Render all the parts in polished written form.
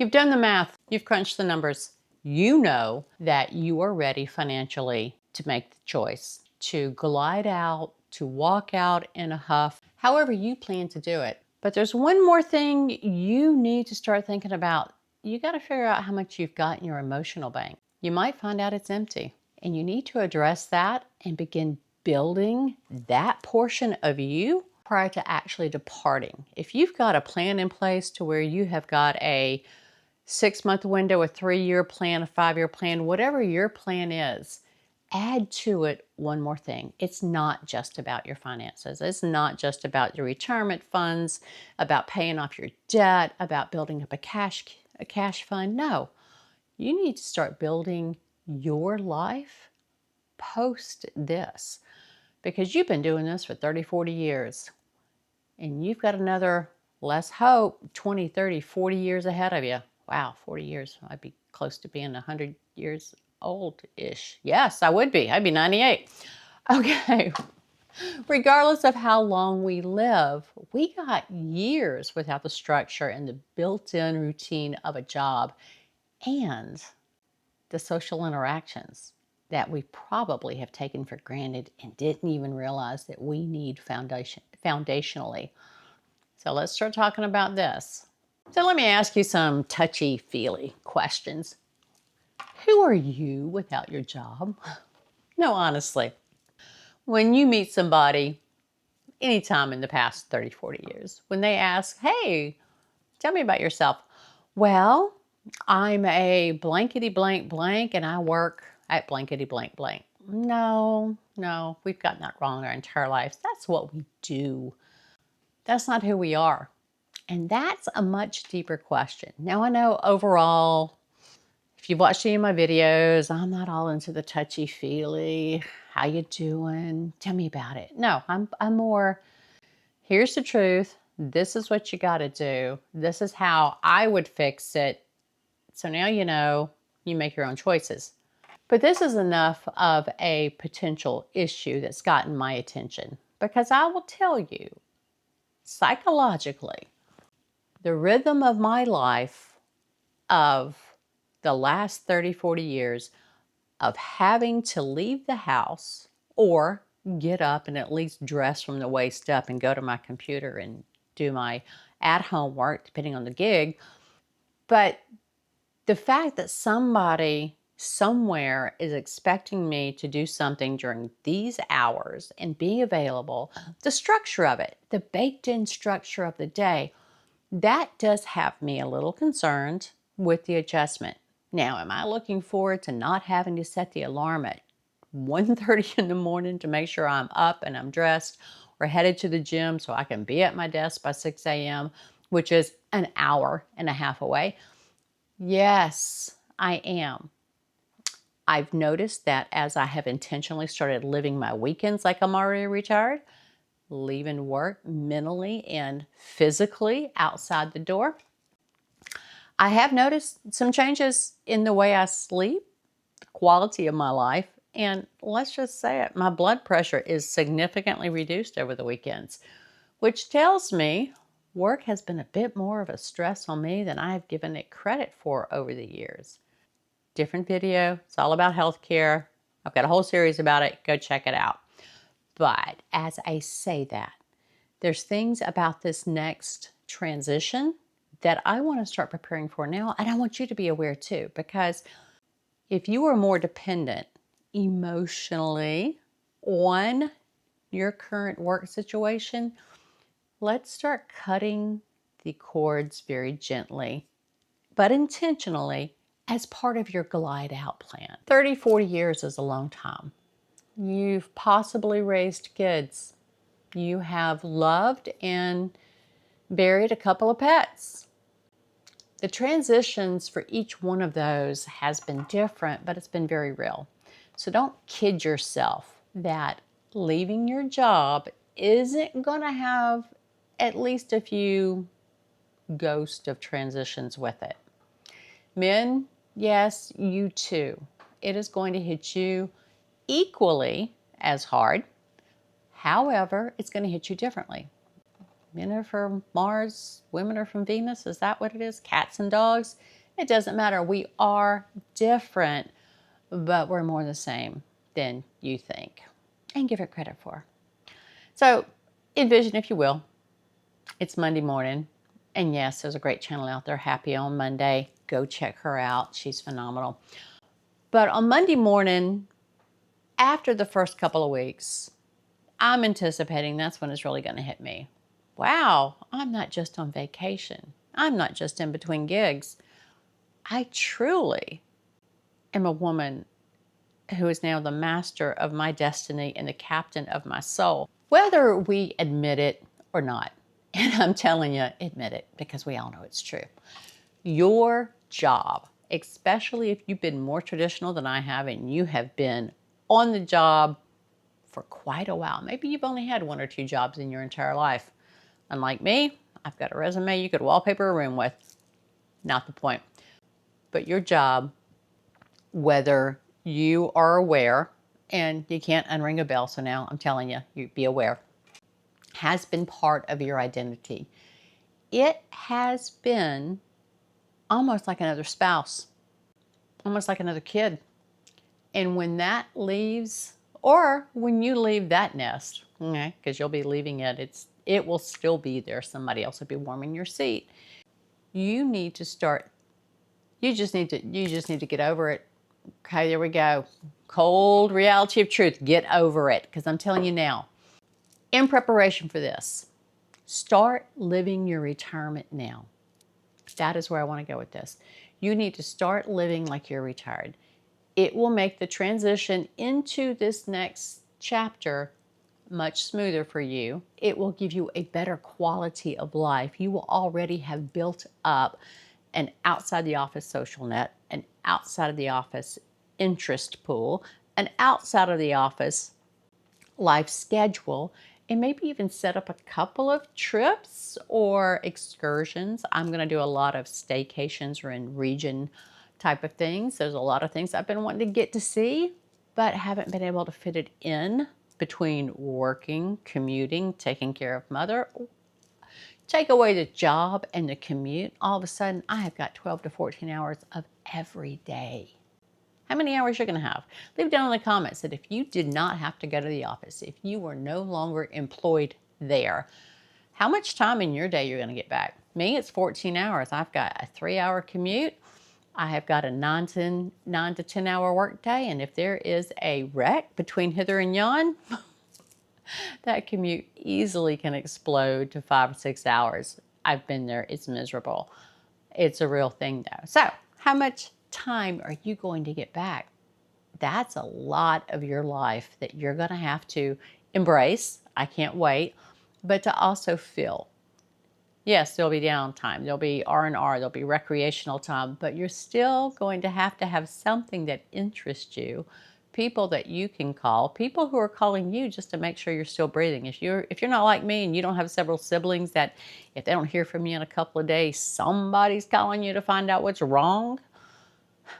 You've done the math. You've crunched the numbers. You know that you are ready financially to make the choice, to glide out, to walk out in a huff, however you plan to do it. But there's one more thing you need to start thinking about. You got to figure out how much you've got in your emotional bank. You might find out it's empty, and you need to address that and begin building that portion of you prior to actually departing. If you've got a plan in place to where you have got a 6-month window, a 3-year plan, a 5-year plan, whatever your plan is, add to it one more thing. It's not just about your finances. It's not just about your retirement funds, about paying off your debt, about building up a cash fund. No, you need to start building your life post this, because you've been doing this for 30, 40 years, and you've got another, let's hope, 20, 30, 40 years ahead of you. Wow, 40 years. I'd be close to being 100 years old-ish. Yes, I would be. I'd be 98. Okay. Regardless of how long we live, we got years without the structure and the built-in routine of a job and the social interactions that we probably have taken for granted and didn't even realize that we need foundationally. So let's start talking about this. So let me ask you some touchy-feely questions. Who are you without your job? No, honestly. When you meet somebody, anytime in the past 30, 40 years, when they ask, hey, tell me about yourself. Well, I'm a blankety blank blank and I work at blankety blank blank. No, we've gotten that wrong our entire lives. That's what we do. That's not who we are. And that's a much deeper question. Now, I know overall, if you've watched any of my videos, I'm not all into the touchy-feely, how you doing? Tell me about it. No, I'm more, here's the truth. This is what you got to do. This is how I would fix it. So now you know, you make your own choices. But this is enough of a potential issue that's gotten my attention, because I will tell you, psychologically, the rhythm of my life of the last 30, 40 years of having to leave the house or get up and at least dress from the waist up and go to my computer and do my at-home work, depending on the gig. But the fact that somebody somewhere is expecting me to do something during these hours and be available, the structure of it, the baked-in structure of the day, that does have me a little concerned with the adjustment. Now, am I looking forward to not having to set the alarm at 1:30 in the morning to make sure I'm up and I'm dressed or headed to the gym so I can be at my desk by 6 a.m., which is an hour and a half away? Yes, I am. I've noticed that as I have intentionally started living my weekends like I'm already retired, leaving work mentally and physically outside the door, I have noticed some changes in the way I sleep, the quality of my life, and let's just say it, my blood pressure is significantly reduced over the weekends, which tells me work has been a bit more of a stress on me than I have given it credit for over the years. Different video, it's all about healthcare. I've got a whole series about it, go check it out. But as I say that, there's things about this next transition that I want to start preparing for now, and I want you to be aware too, because if you are more dependent emotionally on your current work situation, let's start cutting the cords very gently, but intentionally as part of your glide out plan. 30, 40 years is a long time. You've possibly raised kids. You have loved and buried a couple of pets. The transitions for each one of those has been different, but it's been very real. So don't kid yourself that leaving your job isn't going to have at least a few ghosts of transitions with it. Men, yes, you too. It is going to hit you equally as hard. However, it's going to hit you differently. Men are from Mars, women are from Venus. Is that what it is? Cats and dogs? It doesn't matter. We are different, but we're more the same than you think and give it credit for. So envision, if you will, it's Monday morning. And yes, there's a great channel out there, Happy on Monday. Go check her out. She's phenomenal. But on Monday morning, after the first couple of weeks, I'm anticipating that's when it's really going to hit me. Wow, I'm not just on vacation. I'm not just in between gigs. I truly am a woman who is now the master of my destiny and the captain of my soul, whether we admit it or not. And I'm telling you, admit it, because we all know it's true. Your job, especially if you've been more traditional than I have and you have been on the job for quite a while. Maybe you've only had 1 or 2 jobs in your entire life. Unlike me, I've got a resume you could wallpaper a room with. Not the point. But your job, whether you are aware, and you can't unring a bell, so now I'm telling you, you be aware, has been part of your identity. It has been almost like another spouse, almost like another kid. And when that leaves, or when you leave that nest, okay, because you'll be leaving it, it will still be there. Somebody else will be warming your seat. You need to start. You just need to get over it. Okay, there we go. Cold reality of truth. Get over it, because I'm telling you now. In preparation for this, start living your retirement now. That is where I want to go with this. You need to start living like you're retired. It will make the transition into this next chapter much smoother for you. It will give you a better quality of life. You will already have built up an outside the office social net, an outside of the office interest pool, an outside of the office life schedule, and maybe even set up a couple of trips or excursions. I'm going to do a lot of staycations or in region type of things. There's a lot of things I've been wanting to get to see, but haven't been able to fit it in between working, commuting, taking care of mother. Take away the job and the commute, all of a sudden I have got 12 to 14 hours of every day. How many hours you're going to have? Leave down in the comments that if you did not have to go to the office, if you were no longer employed there, how much time in your day you're going to get back. Me, it's 14 hours. I've got a 3-hour commute. I have got a 9 to 10 hour work day. And if there is a wreck between hither and yon, that commute easily can explode to 5 or 6 hours. I've been there. It's miserable. It's a real thing though. So how much time are you going to get back? That's a lot of your life that you're going to have to embrace. I can't wait. But to also fill. Yes, there'll be downtime. There'll be R&R. There'll be recreational time. But you're still going to have something that interests you. People that you can call. People who are calling you just to make sure you're still breathing. If you're not like me and you don't have several siblings that if they don't hear from you in a couple of days, somebody's calling you to find out what's wrong.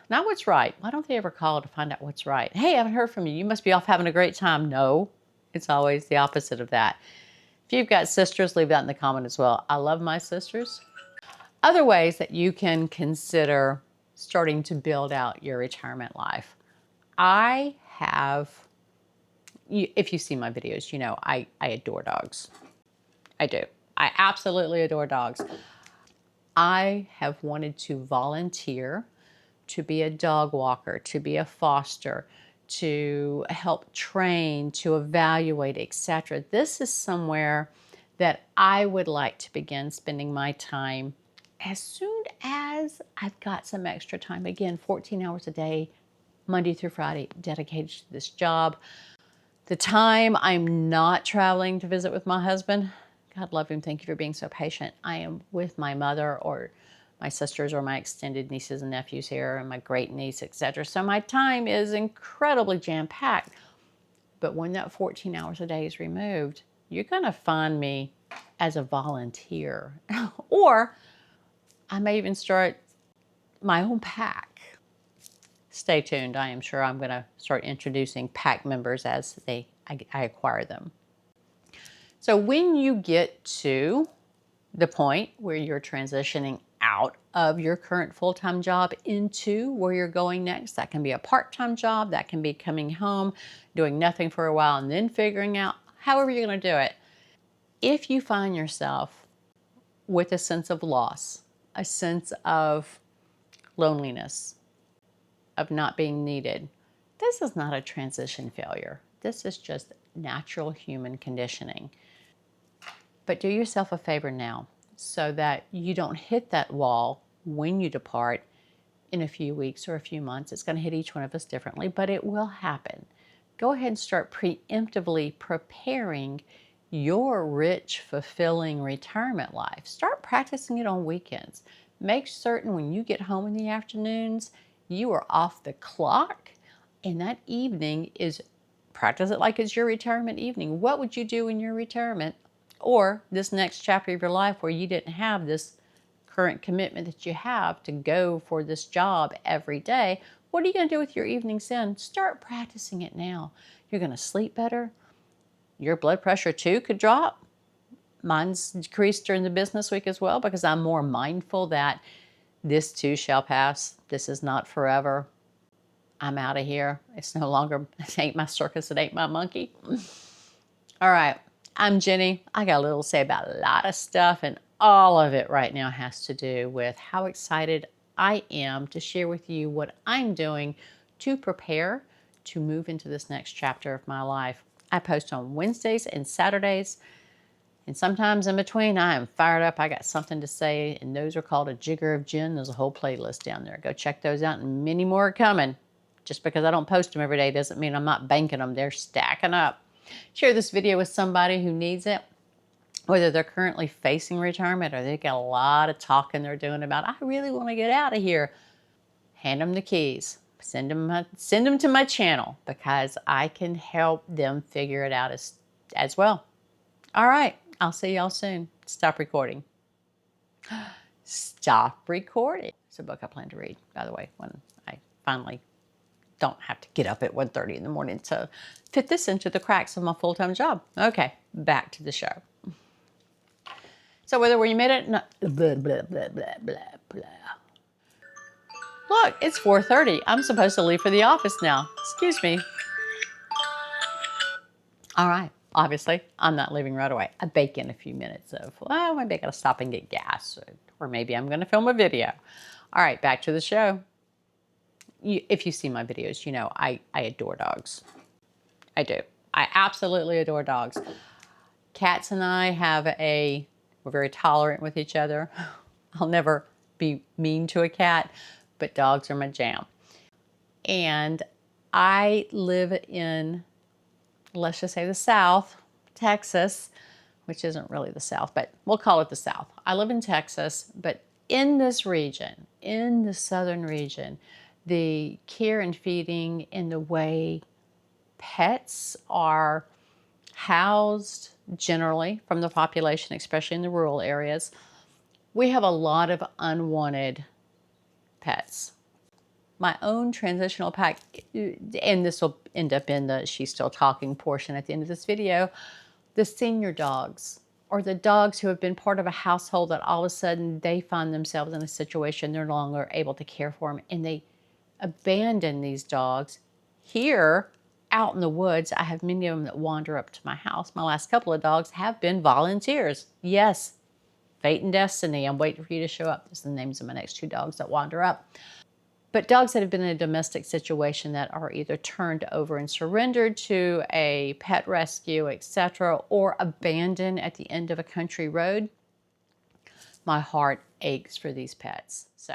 Not what's right. Why don't they ever call to find out what's right? Hey, I haven't heard from you. You must be off having a great time. No, it's always the opposite of that. If you've got sisters, leave that in the comment as well. I love my sisters. Other ways that you can consider starting to build out your retirement life. I have, if you see my videos, you know I adore dogs. I do. I absolutely adore dogs. I have wanted to volunteer to be a dog walker, to be a foster, to help train, to evaluate, etc. This is somewhere that I would like to begin spending my time as soon as I've got some extra time. Again, 14 hours a day, Monday through Friday, dedicated to this job. The time I'm not traveling to visit with my husband, God love him, thank you for being so patient. I am with my mother or my sisters or my extended nieces and nephews here and my great niece, etc. So my time is incredibly jam-packed. But when that 14 hours a day is removed, you're going to find me as a volunteer. Or I may even start my own pack. Stay tuned. I am sure I'm going to start introducing pack members as I acquire them. So when you get to the point where you're transitioning out of your current full-time job into where you're going next, that can be a part-time job, that can be coming home, doing nothing for a while, and then figuring out however you're going to do it. If you find yourself with a sense of loss, a sense of loneliness, of not being needed, this is not a transition failure. This is just natural human conditioning. But do yourself a favor now so that you don't hit that wall when you depart in a few weeks or a few months. It's going to hit each one of us differently, but it will happen. Go ahead and start preemptively preparing your rich, fulfilling retirement life. Start practicing it on weekends. Make certain when you get home in the afternoons, you are off the clock, and that evening is practice it like it's your retirement evening. What would you do in your retirement or this next chapter of your life where you didn't have this current commitment that you have to go for this job every day? What are you going to do with your evenings then? Start practicing it now. You're going to sleep better. Your blood pressure too could drop. Mine's decreased during the business week as well because I'm more mindful that this too shall pass. This is not forever. I'm out of here. It's no longer, it ain't my circus, it ain't my monkey. All right, I'm Jenny. I got a little to say about a lot of stuff, and all of it right now has to do with how excited I am to share with you what I'm doing to prepare to move into this next chapter of my life. I post on Wednesdays and Saturdays, and sometimes in between I am fired up. I got something to say, and those are called A Jigger of Gin. There's a whole playlist down there. Go check those out, and many more are coming. Just because I don't post them every day doesn't mean I'm not banking them. They're stacking up. Share this video with somebody who needs it, whether they're currently facing retirement or they've got a lot of talking they're doing about, I really want to get out of here. Hand them the keys. Send them to my channel because I can help them figure it out as well. All right. I'll see y'all soon. Stop recording. Stop recording. It's a book I plan to read, by the way, when I finally don't have to get up at 1:30 in the morning to fit this into the cracks of my full-time job. Okay, back to the show. So whether you made it, no, blah, blah, blah, blah, blah, blah. Look, it's 4:30. I'm supposed to leave for the office now. Excuse me. All right, obviously, I'm not leaving right away. I bake in a few minutes of, well, maybe I gotta stop and get gas, or maybe I'm gonna film a video. All right, back to the show. If you see my videos, you know I adore dogs. I do. I absolutely adore dogs. Cats and I we're very tolerant with each other. I'll never be mean to a cat, but dogs are my jam. And I live in, let's just say the South, Texas, which isn't really the South, but we'll call it the South. I live in Texas, but in this region, in the southern region, the care and feeding and the way pets are housed generally from the population, especially in the rural areas, we have a lot of unwanted pets. My own transitional pack, and this will end up in the she's still talking portion at the end of this video, the senior dogs, or the dogs who have been part of a household that all of a sudden they find themselves in a situation they're no longer able to care for them, and they abandon these dogs. Here, out in the woods, I have many of them that wander up to my house. My last couple of dogs have been volunteers. Yes, fate and destiny. I'm waiting for you to show up. Those are the names of my next two dogs that wander up. But dogs that have been in a domestic situation that are either turned over and surrendered to a pet rescue, etc., or abandoned at the end of a country road, my heart aches for these pets. So